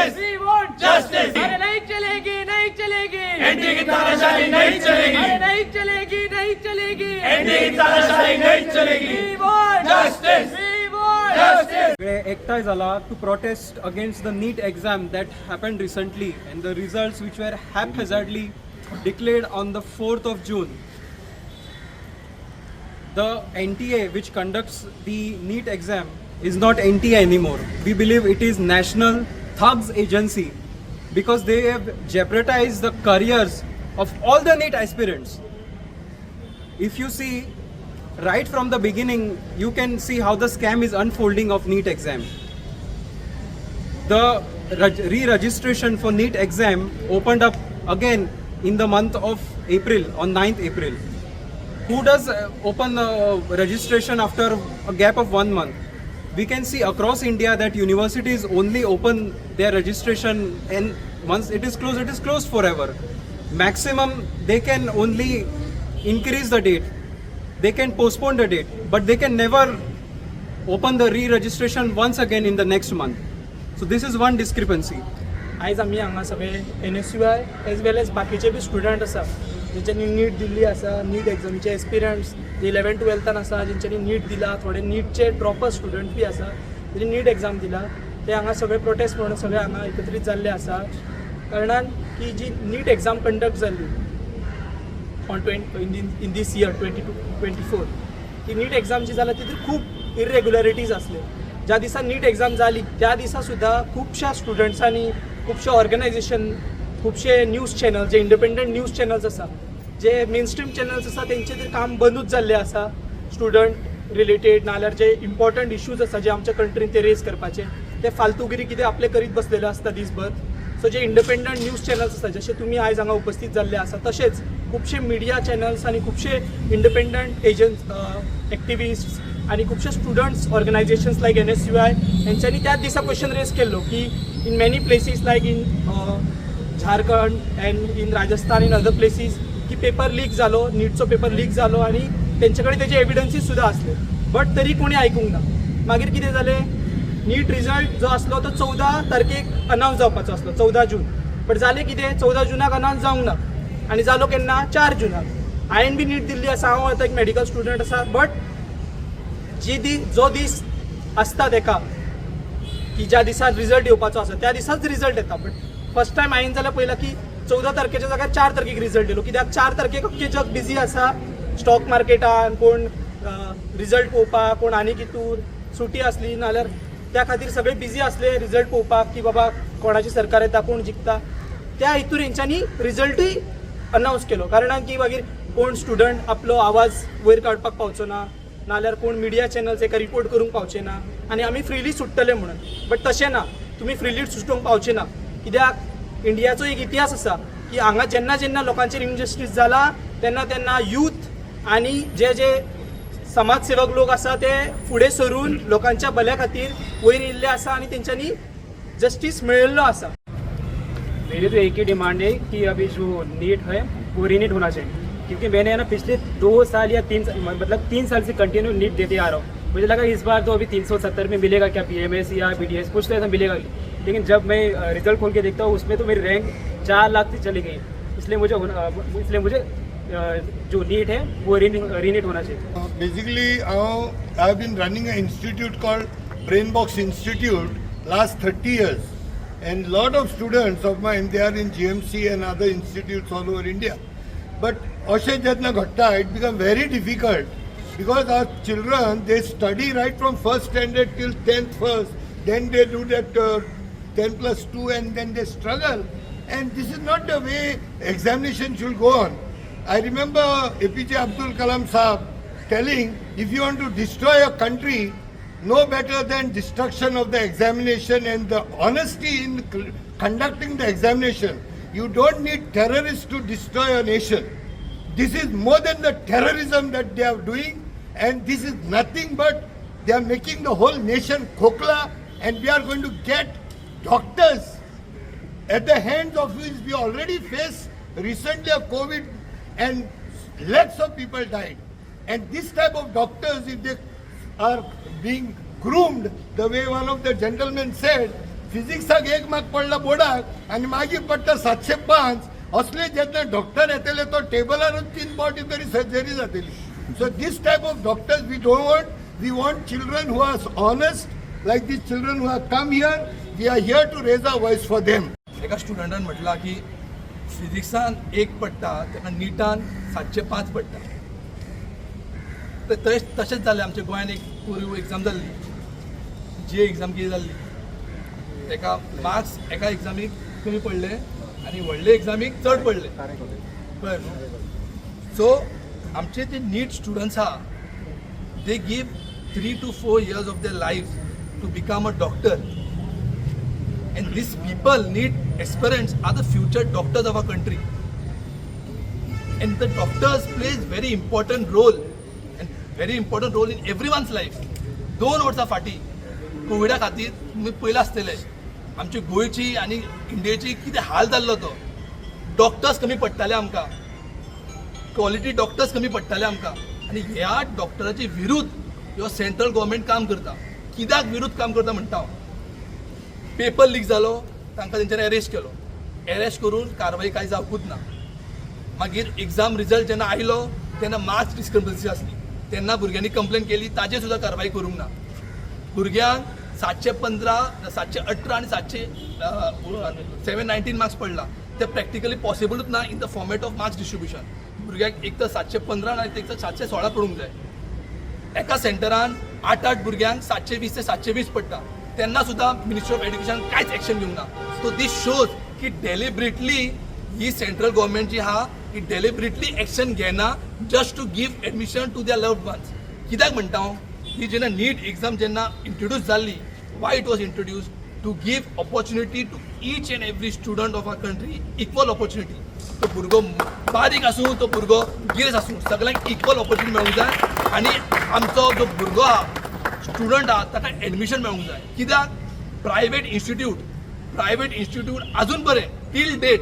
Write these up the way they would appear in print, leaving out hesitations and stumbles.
Justice! We want Justice! अरे नहीं चलेगी, नहीं चलेगी। एनडीए की तानाशाही नहीं चलेगी। अरे नहीं चलेगी, नहीं चलेगी। एनडीए की तानाशाही नहीं चलेगी। We want Justice! We want Justice! सगळे एकठांय झाला to protest against the NEET exam that happened recently and the results which were haphazardly declared on the 4th of June. The NTA which conducts the NEET exam is not NTA anymore. We believe it is National Thugs Agency because they have jeopardized the careers of all the NEET aspirants. If you see right from the beginning, you can see how the scam is unfolding of NEET exam. The re-registration for NEET exam opened up again in the month of April, on 9th April. Who does open registration after a gap of 1 month? We can see across India that universities only open their registration and once it is closed forever. Maximum they can only increase the date. They can postpone the date, but they can never open the re-registration once again in the next month. So this is one discrepancy. आयज आमी हांगा सगळे NSUI age वेल age बाकीचे बी student आसा जेंच्यांनी नीट दिल्ली आसा, नीट एग्जामीचे experience 11-12 आसा, जेंच्यांनी नीट दिला, थोडे नीटचे ड्रॉपर स्टुडंट बी आसा जेणी नीट एग्जाम दिला, ते हांगा सगळे प्रोटेस्ट म्हणून सगळे हांगा एकत्रीत जाल्ले आसा कारणान की जी नीट एग्जाम कंडक्ट जाल्ली इन दीस इयर 2024 ती नीट एग्जाम जी जाल्या तितून खूब इरेग्युलरिटीज आसले. ज्या दिसा नीट एग्जाम जाली त्या दिसा सुद्दां खुबश्या स्टुडंट्सांनी, खुबशे ऑर्गनायझेशन, खुबशे न्यूज चॅनल जे इंडिपेंडंट न्यूज चॅनल्स आसा, जे मेन स्ट्रीम चॅनल्स आसा तेंचे ते काम बंदूच जाल्ले आसा स्टुडंट रिलेटेड नाल्यार जे इम्पॉर्टंट इश्यूज आसा जे आमच्या कंट्रीन ते रेज करपाचे ते फालतुगिरी कितें आपले करीत बसलेले आसता दिसभर. सो जे इंडिपेंडंट न्यूज चॅनल्स आसा जशे तुमी आयज हांगा उपस्थित जाल्ले आसा तशेंच खुबशे मिडिया चॅनल्स आनी खुबशे इंडिपेंडंट एक्टिविस्ट आणि खुबशे स्टुडंट्स ऑर्गनायझेशन्स लायक NSUI हेंच्यांनी त्याच दिसा क्वेश्चन रेज केल्लो की in many places like in Jharkhand and in Rajasthan in other places की पेपर लीक जालो, नीटचो पेपर लीक जालो आणि तेंचे कडेन तेजे एविडन्सीस सुद्दां आसले बट तरी कोणी आयकूंक ना. मागीर कितें जालें, नीट रिजल्ट जो आसलो तो 14 तारखेक अनावन्स जावपाचो आसलो 14 जून, बट जालें कितें 14 जुनाक अनावन्स जावंक ना आनी जालो केन्ना 4 जुनाक. हांवें बी नीट दिल्ली आसा, हांव आतां एक मेडिकल स्टुडंट आसा बट जो दीस आसता तेका की ज्या दिसा रिजल्ट येवपाचो आसा त्या दिसाच रिजल्ट येता. बट फर्स्ट टायम हांवें जाल्यार पळयलां की 14 तारखेच्या जाग्यार 4 तारखेक रिजल्ट येयलो. कित्याक 4 तारखेक अख्खें जग बिजी आसा स्टॉक मार्केटान, कोण रिजल्ट पळोवपाक, कोण आनी कितूर सुटी आसली नाल्यार त्या खातीर सगळे बिजी आसले रिजल्ट पळोवपाक की बाबा कोणाची सरकार येता, कोण जिखता. त्या हितूर हेंच्यांनी रिजल्टूय अनावन्स केलो कारणान की मागीर कोण स्टुडंट आपलो आवाज वयर काडपाक पावचो ना नाल्यार कोण मिडिया चॅनल्स एका रिपोर्ट करूंक पावचे ना आनी आमी फ्रिली सुट्टले म्हणून. बट तशें ना, तुमी फ्रिली सुटोवंक पावचे ना कित्याक इंडियाचो एक इतिहास आसा की हांगा जेन्ना जेन्ना लोकांचेर इनजस्टीस जाला तेन्ना तेन्ना यूथ आनी जे जे समाजसेवक लोक आसा ते फुडें सरून लोकांच्या भल्या खातीर वयर येयल्ले आसा आनी तेंच्यांनी जस्टीस मेळिल्लो आसा. मेरी तो एक ही डिमांड है कि अभी जो नीट है वो रीनीट होना चाहिए क्योंकि मैंने है ना पिछले 2 साल या 3 साल से कंटिन्यू नीट देते आ रहा हूँ. मुझे लगा इस बार तो अभी 370 में मिलेगा क्या PMS या BDS कुछ तो ऐसा मिलेगा, लेकिन जब मैं रिजल्ट खोल के देखता हूँ उसमें तो मेरी रैंक 4 लाख से चली गई. इसलिए मुझे जो नीट है वो रीनीट होना चाहिए. Basically, I've been running an institute called Brainbox Institute last 30 years. And lot of students of mine, they are in GMC and other institutes all over India. But Ashe Jatna Ghatta, it become very difficult because our children, they study right from first standard till 10th first. Then they do that 10+2 and then they struggle. And this is not the way examination should go on. I remember APJ Abdul Kalam Saab telling, if you want to destroy a country, no better than destruction of the examination and the honesty in conducting the examination. You don't need terrorists to destroy a nation. This is more than the terrorism that they are doing, and this is nothing but they are making the whole nation khokla, and we are going to get doctors at the hands of which we already face recently a COVID and lots of people died. And this type of doctors, if they are being groomed the way one of the gentlemen said, फिजिक्साक 1 mark पडला बोर्डाक आनी मागीर पडटा 705 असले जेन्ना doctor येतले तो टेबलारूच 3 फावटी तरी सर्जरी जातली. So this type of doctors we don't want. We want children who are honest like this children who are come here. We are here to raise a voice for them. एका स्टुडंटान म्हटलां की फिजिक्सान 1 पडटा तेका निटान 705 पडटा. तशेंच जालें आमच्या गोंयांत एक पूर्व एग्जाम जाल्ली जी एग्जाम कितें जाल्ली तेका मार्क्स एका एग्जामीक कमी पडले आनी व्हडले एग्जामीक चड पडले कळ्ळें न्हू. सो आमचे जे नीट स्टुडंट्स आहा they give 3 to 4 years of their life to become a doctor, and these people need aspirants are the future doctors of our country, and the doctors plays very important role in everyone's life. 2 वर्सां फाटीं कोविडा खातीर तुमी पयला आसतले आमची गोंयची आनी इंडियेची कितें हाल जाल्लो तो. डॉक्टर्स कमी पडटाले आमकां, क्वॉलिटी डॉक्टर्स कमी पडटाले आमकां, आनी ह्या डॉक्टराचे विरुद्ध ह्यो सेंट्रल गव्हर्मेंट काम करता. कित्याक विरुद्ध काम करता म्हणटा हांव. पेपर लीक जालो तांकां तेंच्यांनी अरेस्ट केलो. अरेस्ट करून कारवाई कांय जावंकूच ना. मागीर एग्जाम रिजल्ट जेन्ना आयलो तेन्ना मार्क्स डिस्क्रपन्सी आसली तेन्ना भुरग्यांनी कंप्लेन केली ताजेर सुद्दां कारवाई करूंक ना. भुरग्यांक 715, 718 आनी 719 मार्क्स पडला. ते प्रॅक्टिकली पॉसिबलूच ना in the format of marks distribution. भुरग्यांक एक तर 715 ना एक तर 716 पडूंक जाय. एका सेंटरान 8 भुरग्यांक 720 ते 720 पडटा तेन्ना सुद्दां मिनिस्ट्री ऑफ एड्युकेशन कांयच एक्शन घेवंक ना. सो दीस शोज की डेलिब्रेटली ही सेंट्रल गव्हर्मेंट जी आहा ही डेलिब्रेटली एक्शन घेना just to give admission to their loved ones. कित्याक म्हणटा हांव ही जेन्ना नीट एग्जाम जेन्ना इंट्रोड्यूस जाल्ली why it was introduce to give opportunity to each and every student of our country equal opportunity. तो भुरगो बारीक आसूं तो भुरगो गिरेस आसूं सगळ्यांक इक्वल ऑपॉर्च्युनिटी मेळूंक जाय आनी आमचो जो भुरगो आहा स्टुडंट आहा ताका एडमिशन मेळूंक जाय. कित्याक प्रायवेट इन्स्टिट्यूट अजून बरें टील डेट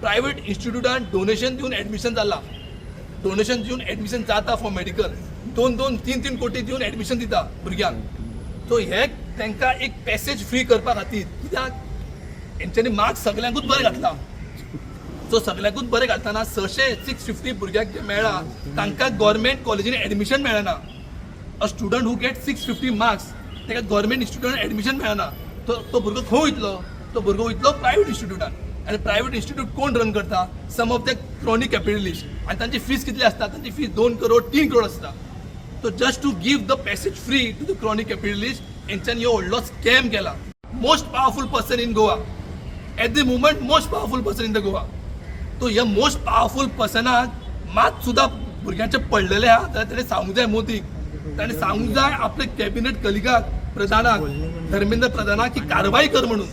प्रायवेट इन्स्टिट्यूटान डोनेशन दिवन एडमिशन जालां. डोनेशन दिवन एडमिशन जाता फॉर मेडिकल 2-3 कोटी दिवन एडमिशन दिता भुरग्यांक. सो हे तांकां एक पॅसेज फ्री करपा खातीर कित्याक हेंच्यांनी मार्क्स सगळ्यांकूच बरें घातला. सो सगळ्यांकूच बरें घालतना 650 भुरग्यांक जे मेळ्ळा तांकां गव्हर्मेंट कॉलेजीन एडमिशन मेळना. A student who get 650 marks ताका गव्हर्मेंट इन्स्टिट्यूटान एडमिशन मेळना. तो भुरगो खंय वयतलो. तो भुरगो वयतलो प्रायवेट इन्स्टिट्यूटान. आनी प्रायवेट इन्स्टिट्यूट कोण रन करता. सम ऑफ द क्रॉनिक कॅपिटलिस्ट आनी तांची फीज कितली आसता. तांची फीज 2 करोड 3 करोड आसता. So just to give the passage free to the chronic capitalist हेंच्यांनी हो व्हडलो स्कॅम केला. Most powerful person in Goa at the movement most powerful person in the Goa. तो ह्या मोस्ट पावरफूल पर्सनाक मात सुद्दां भुरग्यांचे पडलेले आहा जाल्यार ताणें सांगूंक जाय मोदीक. ताणें सांगूंक जाय आपले कॅबिनेट कलिगाक प्रधानाक धर्मेंद्र प्रधानाक की कारवाई कर म्हणून.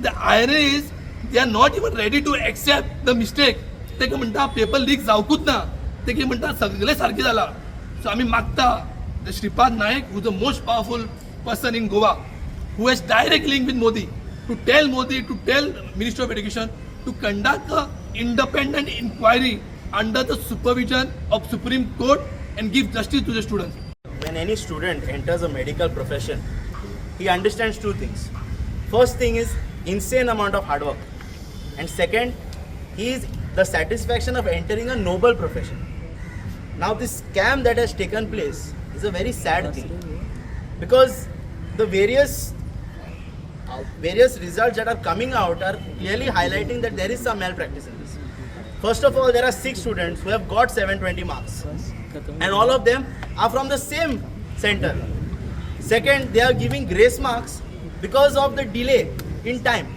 The irony is they are not even ready to accept the mistake. ते म्हणटा पेपर लीक जावंकूच ना. ते म्हणटा सगळें सारकें जालां. सो आमी मागता the Shripad Naik who the most powerful person in Goa who has direct link with Modi to tell ministry of education to conduct an independent inquiry under the supervision of Supreme Court and give justice to the students. When any student enters a medical profession, he understands 2 things. First thing is insane amount of hard work, and second is the satisfaction of entering a noble profession. Now this scam that has taken place is a very sad thing because the various results that are coming out are clearly highlighting that there is some malpractice in this. First of all, there are 6 students who have got 720 marks and all of them are from the same center. Second, they are giving grace marks because of the delay in time.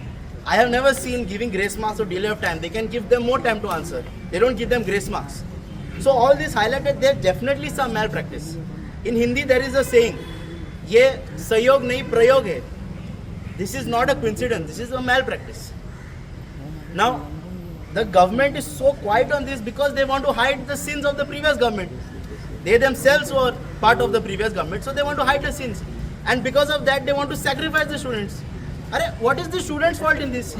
I have never seen giving grace marks or delay of time. They can give them more time to answer. They don't give them grace marks. So all this highlighted there definitely some malpractice. In Hindi there is a saying, ye sahयोग nahi prayog hai. This is not a coincidence. This is a malpractice. Now, the government is so quiet on this because they want to hide the sins of the previous government. They themselves were part of the previous government, so they want to hide the sins. And because of that, they want to sacrifice the students. What is the student's fault in this?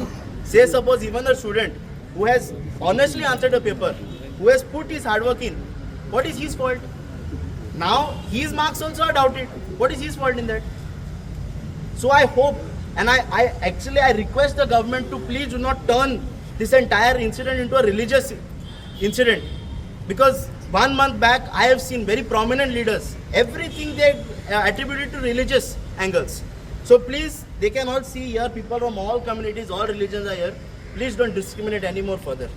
Say suppose even a student who has honestly answered a paper, who has put his hard work in, what is his fault? Now, his marks also are doubted. What is his fault in that? So I hope And I actually request the government to please do not turn this entire incident into a religious incident, because 1 month back I have seen very prominent leaders, everything they attributed to religious angles. So please, they can all see here, people from all communities, all religions are here. Please don't discriminate anymore further.